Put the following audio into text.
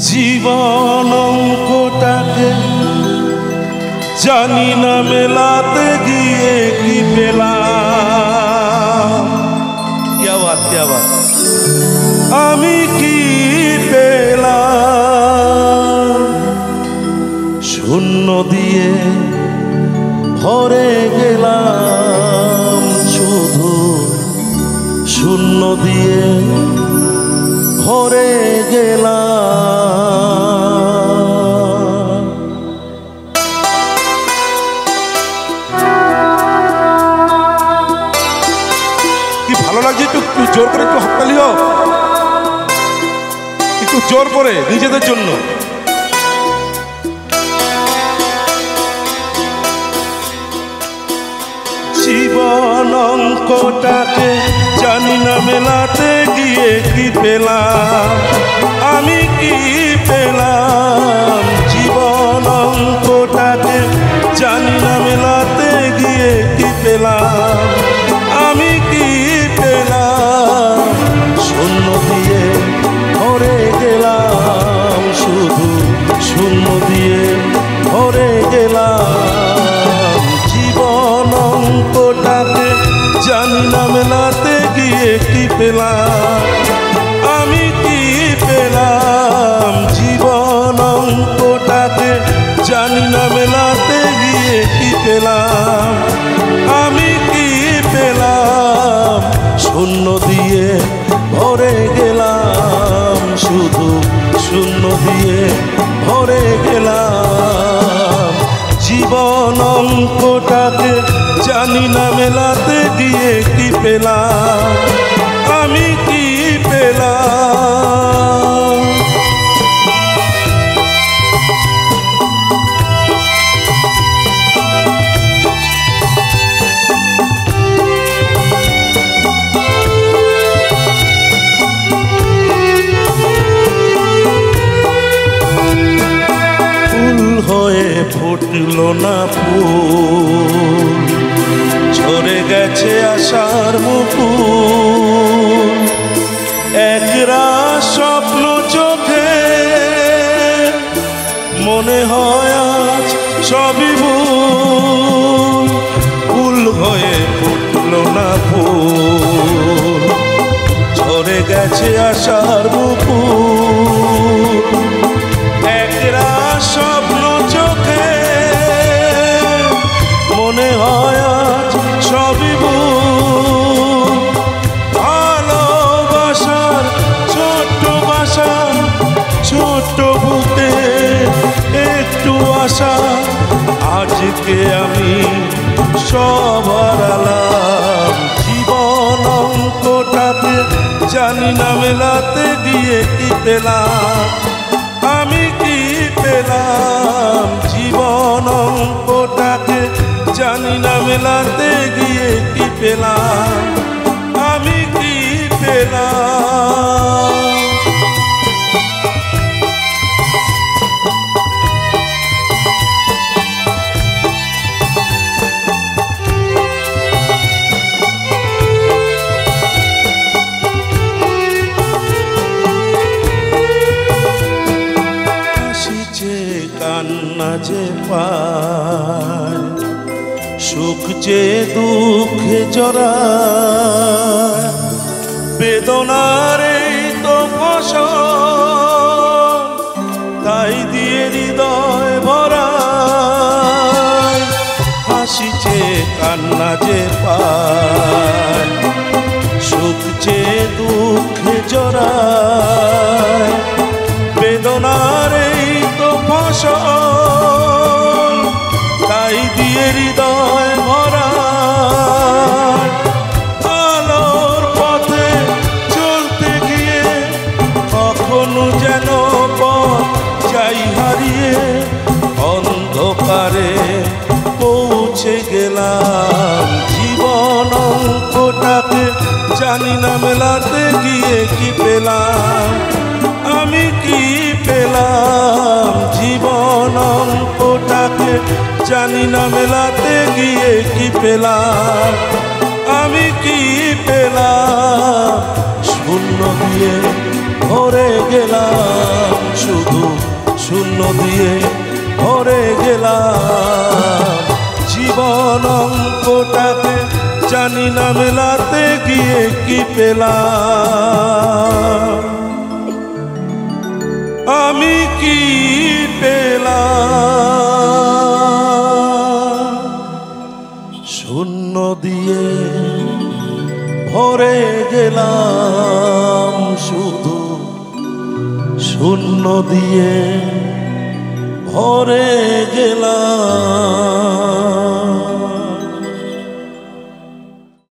জীবন অঙ্কটাকে জানি না মেলাতে গিয়ে কি পেলাম। क्या बात আমি কি পেলাম? শূন্য দিয়ে ভরে গেলাম, শুধু শূন্য দিয়ে ভরে গেলাম। কি ভালো লাগছে, একটু জোর করে একটু হাততালি হোক, একটু জোর করে নিজেদের জন্য। জীবন অঙ্কটাকে জানি না মেলাতে গিয়ে কি পেলাম, আমি কি পেলাম? জীবন অঙ্কটাকে জানি না মেলাতে গিয়ে কি পেলাম, আমি কি পেলাম? শূন্য দিয়ে ভরে গেলাম, শুধু শূন্য দিয়ে ভরে গেলাম। জীবন অঙ্কটাকে জানি না মেলাতে গিয়ে কি পেলাম, আমি কি পেলাম? জীবন অঙ্কটাকে জানি না মেলাতে গিয়ে কি পেলাম, আমি কি পেলাম? শূন্য দিয়ে ভরে গেলাম, শুধু শূন্য দিয়ে ভরে গেলাম। জীবন অঙ্কটাকে জানি না মেলাতে গিয়ে কি পেলাম, আমি কি পেলাম? ফুল হয়ে ফুটলো না ফুল, ঝরে গেছে আশার মুকুল। একরা স্বপ্ন চোখে মনে হয় আজ সবই ভুল। ফুল হয়ে ফুটলো না ফুল, ঝরে গেছে আশার মুকুল। একরা স্বপ্ন চোখে মনে হয় আজ সবই ভুল। ভালোবাসার ছোট্ট বাসা, ছোট্ট বুকে একটু আশা, আজকে আমি সব হারালাম। জীবন অঙ্কটাকে জানি না মেলাতে গিয়ে কি পেলাম, আমি কি পেলাম? জীবন অঙ্কটাকে জানি না মেলাতে গিয়ে কি পেলাম, আমি কি পেলাম? কান্না যে পায়, সুখ যে দুঃখে জড়ায়, বেদনার এই তো ফসল, তাই দিয়ে হৃদয় ভরায়। হাসি যে কান্না যে পায়, সুখ যে দুঃখে জড়ায়, বেদনার এই তো ফসল, তাই দিয়ে হৃদয় ভরায়। আলোর পথে চলতে গিয়ে কখনো যেন পথ যাই হারিয়ে, অন্ধকারে পৌঁছে গেলাম। জীবন অঙ্কটাকে জানি না মেলাতে গিয়ে কি পেলাম, আমি কি পেলাম? জীবন অঙ্কটাকে জানি না মেলাতে গিয়ে কি পেলাম, আমি কি পেলাম? শূন্য দিয়ে ভরে গেলাম, শুধু শূন্য দিয়ে ভরে গেলাম। জীবন অঙ্কটাকে জানি না মেলাতে গিয়ে কি পেলাম, আমি কি পেলাম। শূন্য দিয়ে ভরে গেলাম, শুধু শূন্য দিয়ে ভরে গেলাম।